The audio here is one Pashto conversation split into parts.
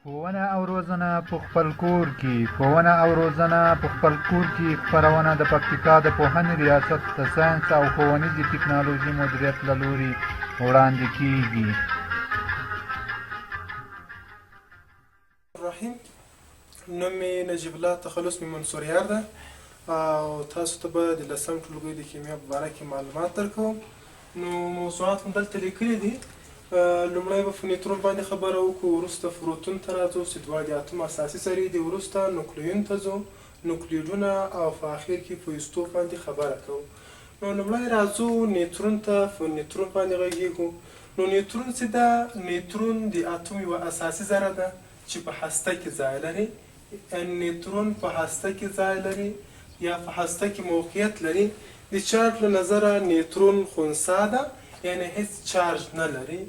ښوونه او روزنه په خپل کور کې ښوونه او روزنه په خپل کور کې خپرونه د پکتیکا د پوهنې ریاست د ساینس او ښوونیزې ټکنالوژۍ مدیریت له لوري وړاندې کیږي. رحیم نوم مې نجیب الله تخلص مې منصوریار ده او تاسو ته به د 10م ټولګي د کیمیا په باره کې معلومات درکوم. نو موضوعات هم دلته لیکلي دي. لومړی به په نیوترون باندې خبره وکړو، وروسته پروتون ته راځو چې دوه د اتوم اساسي سرې دي، وروسته نوکلیون ته ځو، نوکلیډونه او په اخر کې په ایزوټوپ باندې خبره کوو. نو لومړی راځو نیوترون ته، په نیوترون باندې غږیږو. نو نیوترون چې ده، نیوترون د اتوم یوه اساسي ذره ده چې په هسته کې ځای لري. نیوترون په هسته کې ځای لري یا په هسته کې موقعیت لري. د چارج له نظره نیوترون خنثی ده، یعنی هیڅ چارج نه لري،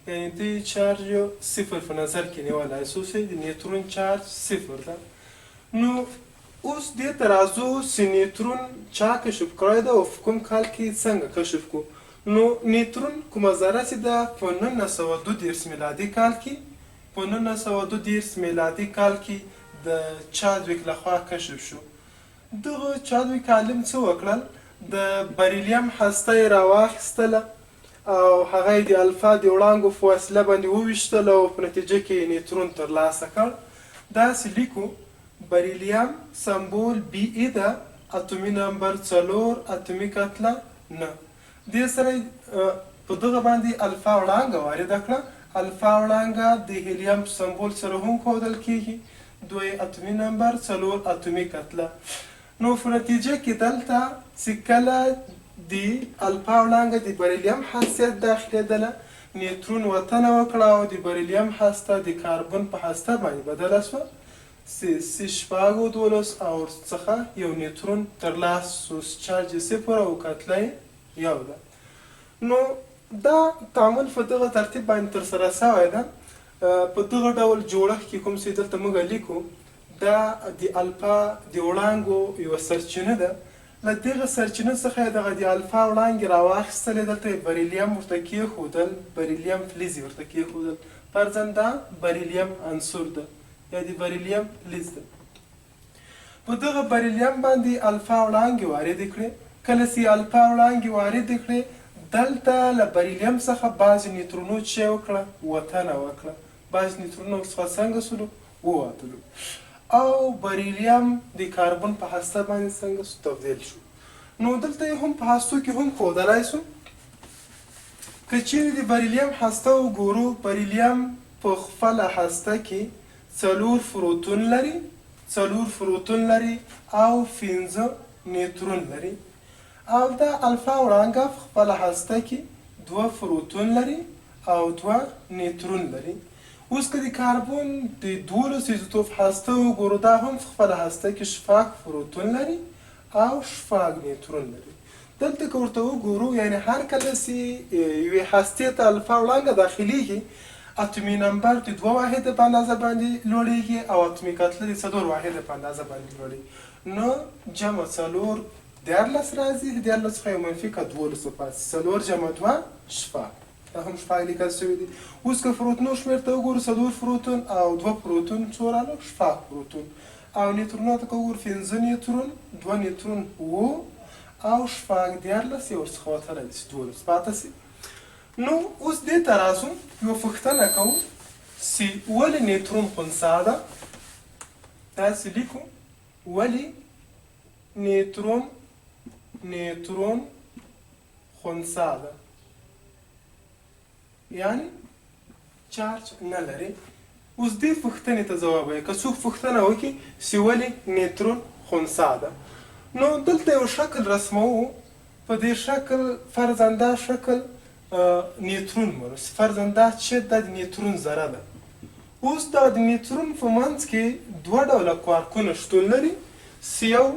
یعنی د چارج یو صفر په نظر کې نیولی شو چې د نیوترون چارج صفر ده. نو اوس دې ته راځو چې نیوترون چا کشف کړی ده او په کوم کال کې څنګه کشف کړو. نو نیوترون کومه ذره چې ده په 1932 میلادي کال کې، په 1932 میلادي کال کې د چادویک لخوا کشف شو. دغه چادویک عالم څه وکړل؟ د بریلیم هسته یې راواخیستله او هغه یې د الفا د وړانګو په وسیله باندې وویشتل او په نتیجه کې یې نیوترون ترلاسه کړ. داسې لیکو: بریلیم سمبول بی ای ده، اتومي نمبر 4، اتومي کتله 9. دې سره په دغه باندې الفا وړانګه وارده کړه. الفا وړانګه د هیلیم په سمبول سره هم ښودل کیږي، 2 اتومي نمبر 4 اتومي کتله. نو په نتیجه کې دلته چې کله د الفا وړانګه د بریلیم حیثیت داخلېدله، نیوترون وتنه وکړه او د بریلیم هسته د کاربن په هسته باندې بدله شوه. C12 او ورڅخه یو نیوترون ترلاسه شو، چارج یې 0 او کتله یې 1 ده. نو دا تعامل په دغه ترتیب باندې ترسره شوی ده. په دغه ډول جوړښت کې کوم چې دلته موږ لیکو، دا د الفا د وړانګو یوه سرچینه ده. له دغه سرچینه څخه یې دغه د الفا وړانګې راواخیستلې، دلته یې بریلیم ورته کېښودل، بریلیم فلز یې ورته کېښودل. فرضاً دا بریلیم عنصر ده یا د بریلیم فلز ده. په دغه بریلیم باندې الفا وړانګې واردې کړې. کله چې الفا وړانګې واردې کړې، دلته له بریلیم څخه بعضې نیوترونو څه وکړه؟ وتنه وکړه. بعضې نیوترونو څخه څنګه سولو؟ ووتلو. او بریلیم د کاربن په هسته باندې څنګه تبدیل شو. نو دلته یې هم په هستو کې هم ښودلی شو. که چیرې د بریلیم هسته وګورو، بریلیم په خپله هسته کې 4 پروتون لري، 4 پروتون لري او 15 نیوترون لري. او دا الفا وړانګه په خپله هسته کې 2 پروتون لري او 2 نیوترون لري. اوس که د کاربن د 12 ایزوټوپ هسته وګورو، دا هم په خپله هسته کې 6 پروتون لري او 6 نیوترون لري. دلته که ورته وګورو، یعنی هر کله چې یوې هستې ته الفا وړانګه داخلیږي، اتومي نمبر د 2 واحده په اندازه باندې لوړیږي او اتومي کتله د 4 واحده په اندازه باندې لوړیږي. نو جمع 4 14 راځي، 14 څخه یو منفي که 12 پاتې، 4 جمع 2 6. دا هم 6 لیکل شوي دي. اوس که پروتونو شمېر ته وګورو، 4 پروتون او 2 پروتون څو راغلل؟ 6 پروتون. او نیوترونو ته که وګورو، 15 نیوترون، 2 نیوترون 7 او 6 14 یې ورڅخه وتلی دي چې 12 پاته شي. نو اوس دې ته راځو، یوه پوښتنه کوو چې ولې نیوترون خنثی ده؟ داسې لیکو: ولې نیوترون خنثی ده، یعنی چارج نه لري. اوس دې پوښتنې ته ځواب وایي. که څوک پوښتنه وکړي چې ولې نیوترون خنثی ده، نو دلته یو شکل رسموو. په دې شکل فرضاً دا شکل نیوترون مرسي، فرضاً دا چې دا د نیوترون ذره ده. اوس دا د نیوترون په منځ کې 2 ډوله کوارکونه شتون لري، چې یو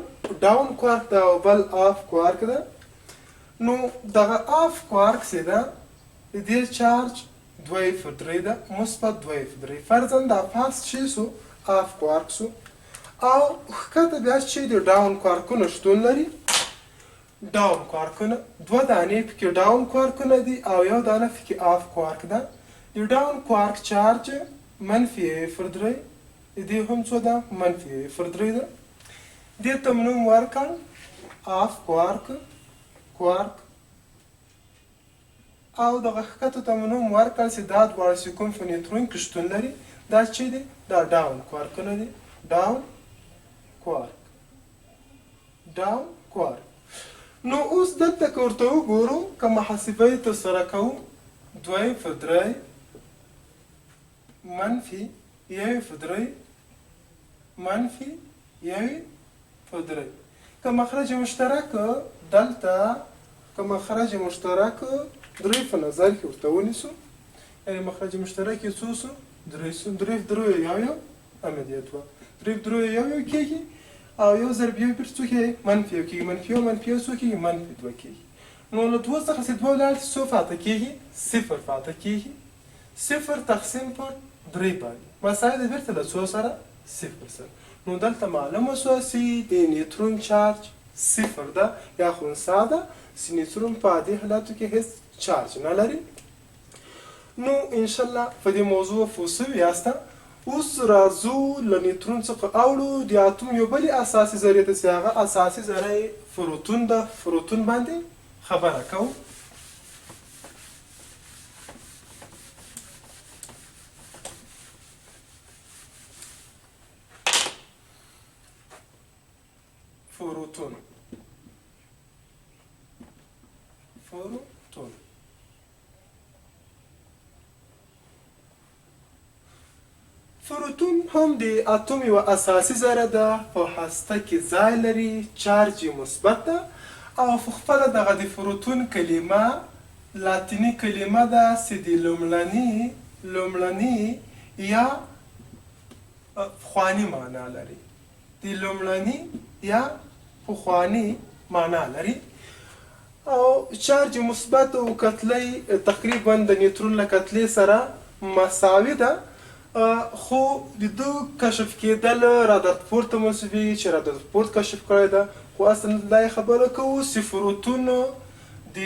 ډاون کوارک ده او بل آف کوارک ده. نو دغه آف کوارک چې ده، د دې چارج 2.3 ده، مثبت 2.3. فرضاً دا فاست شي سو آف کوارک سو. او ښکته بیا چې د ډاون کوارکونه شتون لري، ډاون کوارکونه 2 دانې پکې ډاون کوارکونه دي او 1 دانه پکې آف کوارک ده. د ډاون کوارک چارج منفي یو پر درې دې هم څو ده منفي یو پر درې ده دې ته م نوم ورکړ آف کوارک او دغه ښکته ته م نوم ورکړ چې دا دواړه چې کوم په نیوترون کې شتون لري دا چې دی دا ډاون کوارکونه دي ډاون کوارک نو اوس دلته که ورته وګورو که محاسبه یې ترسره کوو دوی پر درې منفي یو پر درې منفي یو پر درې که مخرج مشترک دلته که مخرج مشترک درې په نظر کې ورته ونیسو یعنې مخرج مشترک یې څو سو درې سو درې په درېو یو عملیه دوه درې په درېو یو کېږي او یو ضرب یو بېرته څو کېږي منفي یو کېږي منفي یو څو کېږي منفي دوه کېږي نو له دوه څخه چې دوه ولاړ څو پاته کېږي صفر پاته کېږي صفر تقسیم پر درې باندې مساله د بېرته له څو سره صفر سره نو دلته معلومه شوه چې د نیوترون چارج صفر ده یا خنثی ده چې نیوترون په عادي حالاتو کې هیڅ چارج نه لري نو انشاءالله په دې موضوع پوه سوي یاسته اوس راځو له نیوترون څخه اوړو د اتوم یو بلې اساسي ذرې ته چې هغه اساسي ذره یې فروتون ده فروتون باندې خبره کوو فروتون فروتون هم د اتوم یوه اساسي ذره ده په هسته کې ځای لري چارج یې مثبت ده او په خپله دغه د فروتون کلمه لاتیني کلمه ده چې د لومړني یا پخواني معنا لري د لومړني یا پخواني معنا لري او چارج مثبت او کتلې تقریبا د نیوترون له کتلې سره مساوي ده خو د دو کشف کېدل رادرفورد ته منسوبېږي چې رادرفورد کشف کړی ده خو اصلا دا یې خبره کوو چې فروتون د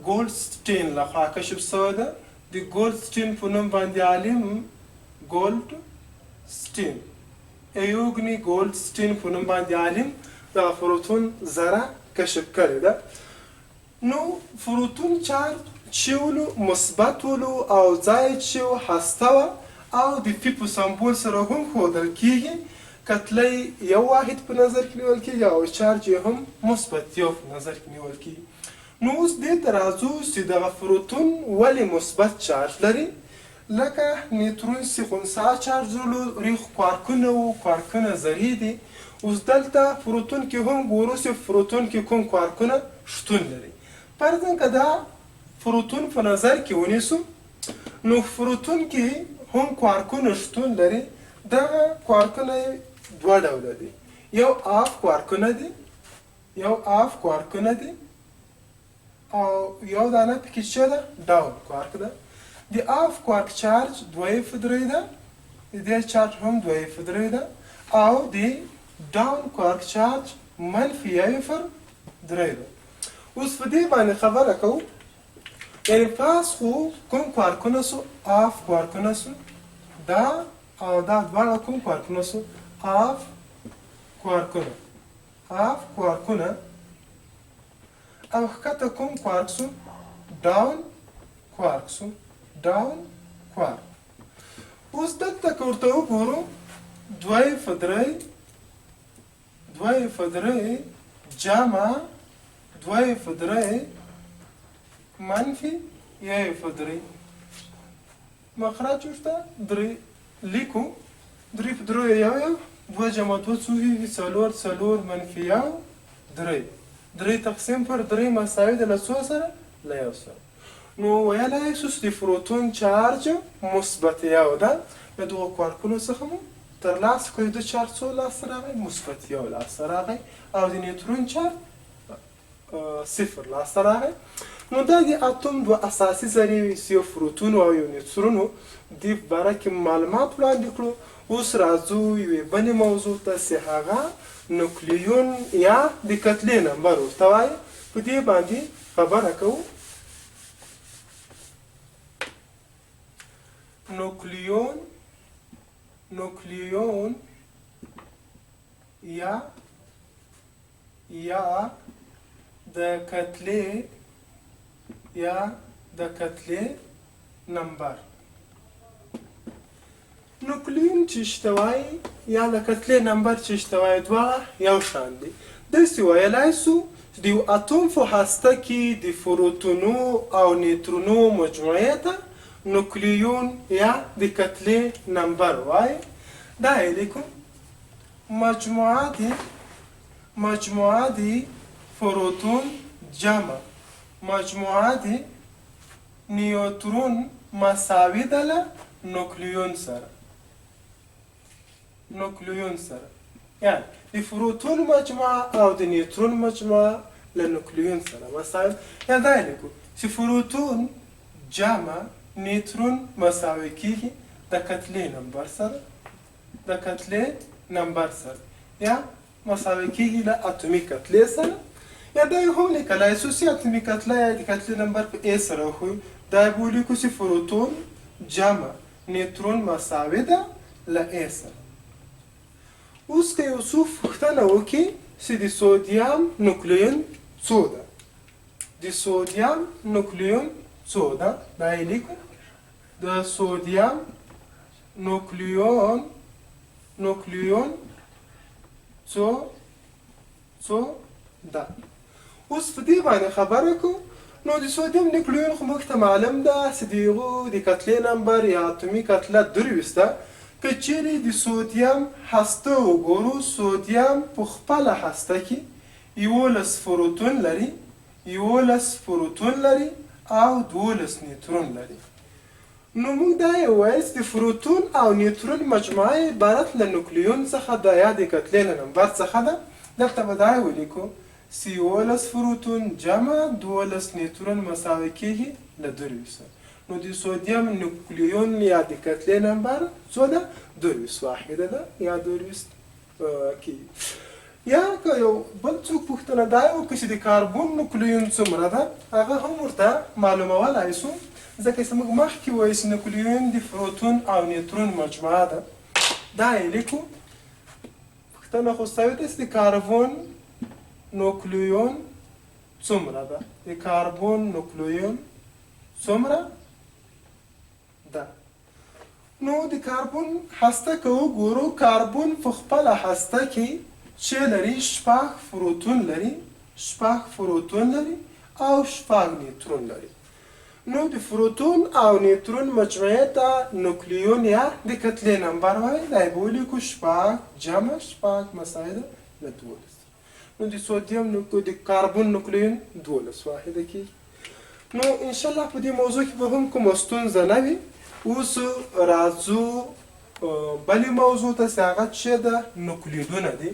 ګولډسټین لخوا کشف شوی ده د ګولډسټین په نوم باندې عالم ګولډسټین ایوګني ګولډسټین په نوم باندې عالم دغه فروتون ذره کشف کړې ده نو فروتون چارج چې ولو مثبت ولو او ځای چې هسته وه او د پی په سمبول سره هم ښودل کېږي کتلې یو واحد په نظر کې نیول کېږي او چارج یې هم مثبت یو په نظر کې نیول کېږي نو اوس دې ته راځو چې دغه فروتون ولې مثبت چارج لري لکه نیوترون چې خنثی چارج لري کوارکونه و کوارکونه ذرې دي اوس دلته فروتون کې هم ګورو چې فروتون کې کوم کوارکونه شتون لري فرضاً که دا فروتون په نظر کې ونیسو نو فروتون کې هم کوارکونه شتون لري دغه کوارکونه دوه ډوله دي یو آف کوارکونه دي او یو دانه پکې څه ده ډاون کوارک ده د آف کوارک چارج دوه په درې ده د دې چارج هم دوه په درې ده او د ډاون کوارک چارج منفي یو پر درې ده اوس په دې باندې خبره کوو یعنې پاس خو کوم کوارکونه سو آف کوارکونه سو دا او دا دواړه کوم کوارکونه سو آف کوارکونه او ښکته کوم کوارک سو ډاون کوارک اوس دلته که ورته وګورو دوه په درې جمع دوه په درې منفي یو په درې مخرج ورته درې لیکو درې په درې یو دوه جمع دوه څو کېږي څلور منفي یو درې تقسیم پر درې مساوي ده له څو سره له یو سره نو ویلی شو چې د فروتون چارج مثبت یو ده له دغو کوارکونو څخه مو ترلاسه کړو د چارج څو لاسته راغی مثبت یو لاسته راغی او د نیوترون چارج صفر لاسته راغی نو دا د اتوم دوه اساسي ذرې یو فروتون او یو نیوترون دې په باره کې معلومات وړاندې کړو اوس راځو یوې بلې موضوع ته چې هغه نوکلیون یا د کتلې نمبر ورته وایي په دې باندې خبره کوو نوکلیون نوکلیون یا د کتلې نمبر. نوکلیون چې شته وایي یا د کتلې نمبر چې شته وایي دواړه یو شان دي. داسې ویلی سو چې د یو اتوم په هسته کې د پروتونو او نیوترونو مجموعې ته نوکلیون یا د کتلې نمبر وایي. دا یې لیکو مجموعه د پروتون جمع مجموعه د نیوترون مساوي ده له نوکلیون سره. یعنی د پروتون مجموعه او د نیوترون مجموعه له نوکلیون سره مساوي. یا دا یې لیکو چې پروتون جمع نیوترون مساوي کیږي د کتلې نمبر سره یا مساوي کیږي له اتومي کتلې سره. یا دا یې هم لیکلی سو چې اتومي کتله یا د کتلې نمبر په A سره وښیو. دا یې به ولیکو چې پروتون جمع نیوترون مساوي ده له A سره. اوس که یو څوک پوښتنه وکړي چې د سودیم نوکلیون څو ده؟ د سودیم نوکلیون څو ده؟ دا یې لیکو د سودیم نوکلیون څو ده. اوس په دې باندې خبره کوو. نو د سودیم نوکلیون خو موږ ته معلوم ده چې د هغو د کتلې نمبر یا اتومي کتله 23 ده. که چیرې د سودیم هسته وګورو، سودیم په خپله هسته کې 11 پروتون لري او 12 نیوترون لري. نو موږ دا یې وویل چې د پروتون او نیوترون مجموعه عبارت له نوکلیون څخه ده یا د کتلې له نمبر څخه ده. دلته به دا یې ولیکو چې 11 پروتون جمع 12 نیوترون مساوي کیږي له 23. نو د سودیم نوکلیون یا د کتلې نمبر څو ده؟ 22 واحده ده یا 22 کیږي. یا که یو بل څوک پوښتنه دا یې وکړي چې د کاربون نوکلیون څومره ده، هغه هم ورته معلومولی سو. ځکه چې موږ مخکې وایو چې نوکلیون د پروتون او نیوترون مجموعه ده. دا یې لیکو. پوښتنه خو شوې ده چې د کاربون نوکلیون څومره ده؟ د کاربون نوکلیون څومره ده؟ نو د کاربون هسته که وګورو، کاربون په خپله هسته کې چې لري 6 پروتون لري او 6 نیوترون لري. نو د پروتون او نیوترون مجموعې ته نوکلیون یا د کتلې نمبر وایي. دا یې به ولیکو 6 جمع 6 مساوي ده له 12. نو د سودیم د کاربون نوکلیون 12 واحده کیږي. نو انشاءالله په دې موضوع کې به هم کومه ستونزه نه وي. اوس راځو بلې موضوع ته چې هغه څه ده؟ نوکلیدونه دي.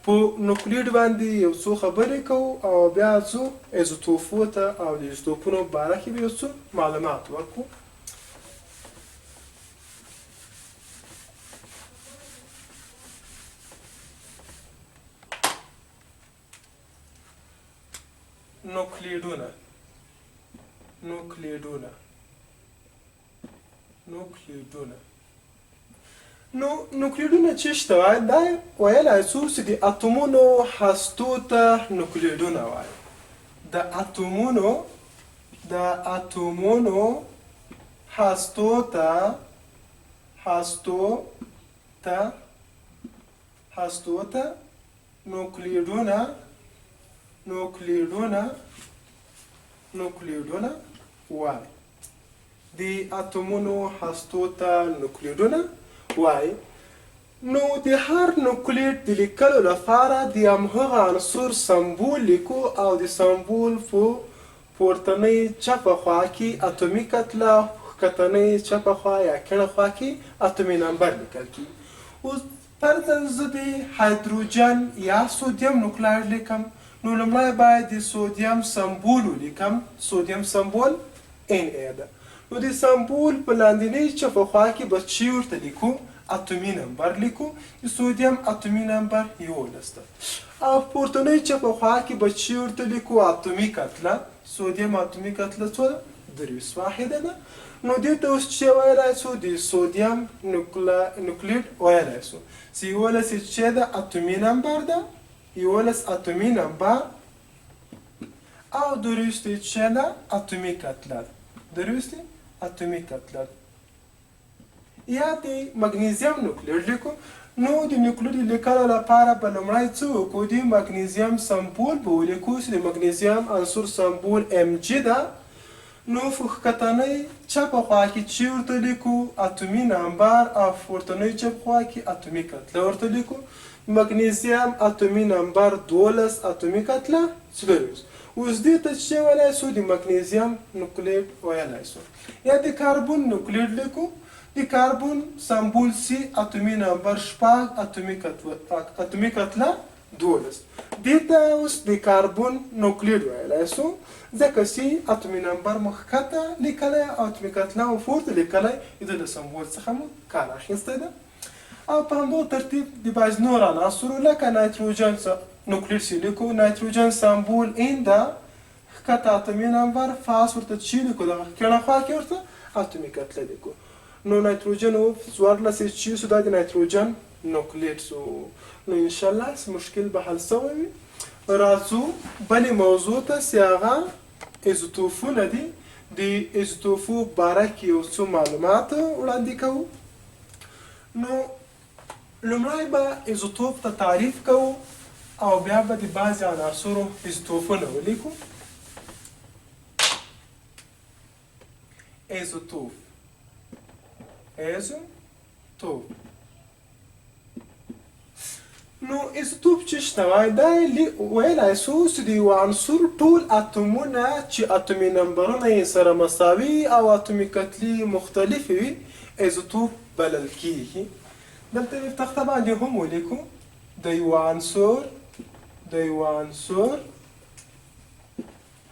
په نوکلیډ باندې یو څو خبرې کوو او بیا ځو ایزوتوپو ته او د ایزوتوپونو په باره کې به یو څو معلومات ورکړو. نوکلیډونه نو نوکلیډونه چې شته وایي، دا ویلی سو چې د اتومونو هستو ته نوکلیډونه وایي. د اتومونو هستو ته نوکلیډونه وایي. د اتومونو هستو ته نوکلیډونه وایي. نو د هر نوکلیډ د لیکلو لپاره د همهغه عنصر سمبول لیکو او د سمبول په پورتنۍ چپه خوا کې اتومي کتله، ښکتنۍ چپه خوا یا کیڼه خوا کې اتومي نمبر لیکل کیږي. اوس فرضاً زه د هایدروجن یا سودیم نوکلاید لیکم، نو لومړی باید د سودیم سمبول ولیکم. سودیم سمبول Na ده. نو د سمبول په لاندنۍ چپه خوا کې به چې ورته لیکو؟ اتومي نمبر لیکو. د سودیم اتومي نمبر 11 ده. او پورتنۍ چپه خوا کې به چې ورته لیکو؟ اتومي کتله. سودیم اتومي کتله څو ده؟ 23 واحده ده. نو دې ته اوس څه ویلی سو د سودیم نوکلیډ ویلی سو چې 11 یې څه ده اتومي نمبر ده 11 اتومي نمبر او درست یې څه ده اتومي کتله ده درست اتومي کتله ده یا د مګنیزیم نوکلیډ لیکو نو د نیوکلیډ لیکلو لپاره به لومړی څه وکړو د مګنیزیم سمبول به ولیکو چې د مګنیزیم عنصر سمبول ام جي ده نو په ښکتنۍ چپه خوا کې چې ورته لیکو اتومي نمبر او پورتنۍ چپ خوا کې اتومي کتله ورته لیکو مګنیزیم اتومي نمبر 12 اتومي کتله 4 اوس دې ته څه ویلی سو د مګنیزیم نوکلیډ ویلی سو یا د کاربون نوکلیډ لیکو د کاربون سمبول سی اتومي نمبر 6 اتومي کتله 12 دې ته اوس د کاربون نوکلیډ ویلی سو ځکه چې اتومي نمبر مو ښکته لیکلی او اتومي کتله مو پورته لیکلی د د سمبول څخه مو کار اخیستی ده او په همدغه ترتیب د بعض نور عناصرو لکه نایتروجن نوکلیډ چې لیکو نایتروجن سمبول این ده ښکته اتومي نمبر فاس ورته چې لیکو دغه کیڼه خوا کې ورته اتومي کتله لیکو نو نایتروجن او 14 چې سو دا د نایتروجن نوکلیډ سو نو انشاءالله مشکل به حل سوی وي راځو بلې موضوع ته چې هغه ایزوتوفونه دي د ایزوتوفو باره کې یو څو معلومات وړاندې کوو نو لومړی به ایزوتوپ ته تعریف کوو او بیا به د بعضې عناصرو ایزوتوفونه ولیکو ایزوتوپ نو ایزوتوپ چې شته وای دا ویلی سو چې د یو عنصر ټول اتومونه چې اتومي نمبرونه یې سره مساوي او اتومي کتلې مختلفې وي ایزوتوپ بلل کیږي دلته په تخته باندې هم ولیکو د یو عنصر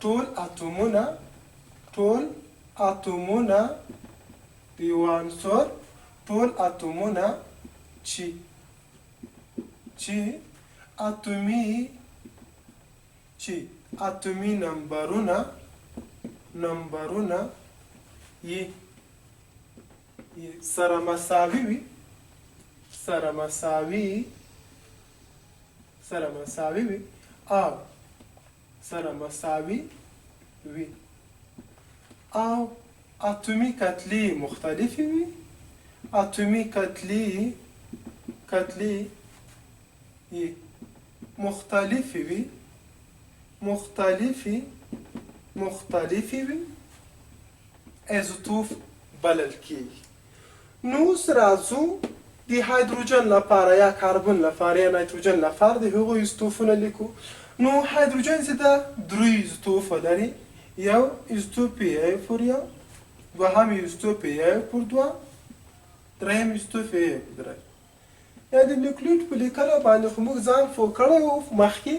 ټول اتومونه د یو عنصر ټول اتومونه چې اتومي نمبرونه یې سره مساوي وي او اتومي کتلې مختلفې وي اتومي کتلې مختلفې وي ایزوتوپ بلل کیږي نو اوس راځو د هایدروجن لپاره یا کاربن لپاره یا نایتروجن لپاره د هغو ایزوتوپونه لیکو نو هایدروجن چې ده 3 ایزوتوپه لري یو ایزوتوپ یې پر یو دوهم ایزوتوپ یې پر دوه دریم ایزوتوپ یې پر درې یا د نیوکلیډ په لیکلو باندې خو موږ ځان پوه کړی وو مخکې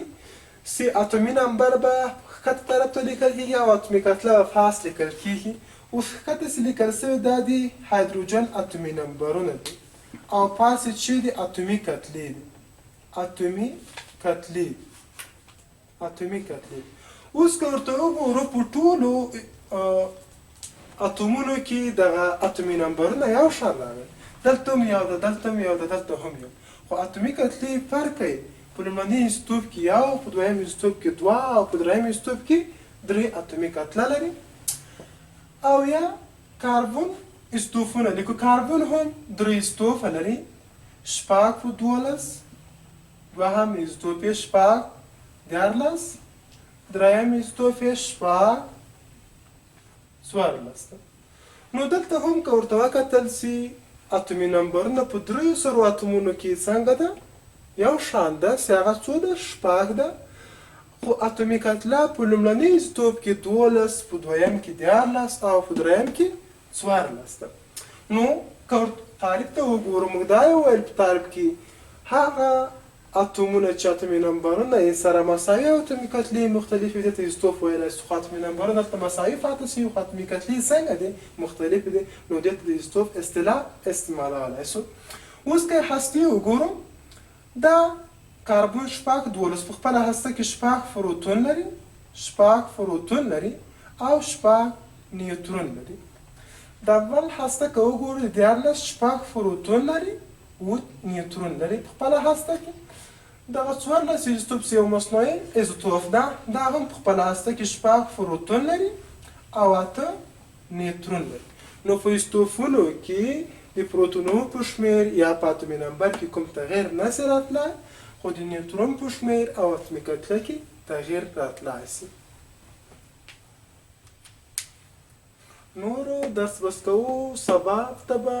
چې اتومي نمبر به ښکته طرف ته لیکل کېږي او اتومي کتله به فاس لیکل کېږي اوس ښکته چې لیکل سوي دا د هایدروجن اتومي نمبرونه دي او پاس یې چې د اتومي کتلې دي اتومي کتلې اوس که ورته وګورو په ټولو اتومونو کې دغه اتومي نمبرونه یو شان راغلي دلته هم یو ده دلته هم یو ده دلته هم یو خو اتومي کتلې فرق کوي په لومړني ایزوتوپ کې یو په دویم ایزوتوپ کې دوه او په دریم ایزوتوپ کې 3 اتومي کتله لري او یا کاربن ایزوتوپونه لیکو کاربن هم 3 ایزوتوپه لري 6 په 12 دوهم ایزوتوپ یې 14 دریم ایزوتوپ یې 14 نو دلته هم که ورته وکتل سي اتومي نمبرونه په 300 اتومونو کې څنګه ده یو شان ده چې هغه څو ده 6 ده خو اتومي کتله په لومړني ایزوتوپ کې 12 په دویم کې 14 او په دریم کې 14 ده نو که تعریف ته وګورو موږ دا یې وویل په تعریف کې هغه اتومونه چې اتومي نمبرونه یې سره مساوي او اتومي کتلې مختلفې دي ته ایزوتوپ ویلی سو خو اتومي نمبرونه دلته مساوي پاتې سوي خو اتومي کتلې څنګه دي مختلفې دي نو دې ته د ایزوتوپ اصطلاح استعمالولی سو اوس که هستې وګورو دا کاربن 12 په خپله هسته کې 6 پروتون لري او 6 نیوترون لري د اول هسته که وګورو د 14 شپږ پروتون لري 8 نیوترون لري په خپله هسته کې. دغه 14 ایزوتوپس یو مصنوعي ایزوتوپ ده، دا هم په خپله هسته کې شپږ پروتون لري او 8 نیوترون لري. نو په ایزوتوپونو کې د پروتونونو په شمېر یا په اتومي نمبر کې کوم تغیر نسي راتلی، خو د نیوترون په شمېر او اتومي کتله کې تغیر راتلی سي. نورو درس بس کوو، سبا ته به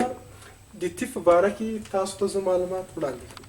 د طب په باره کې تاسو ته زه معلومات وړاندې کړم.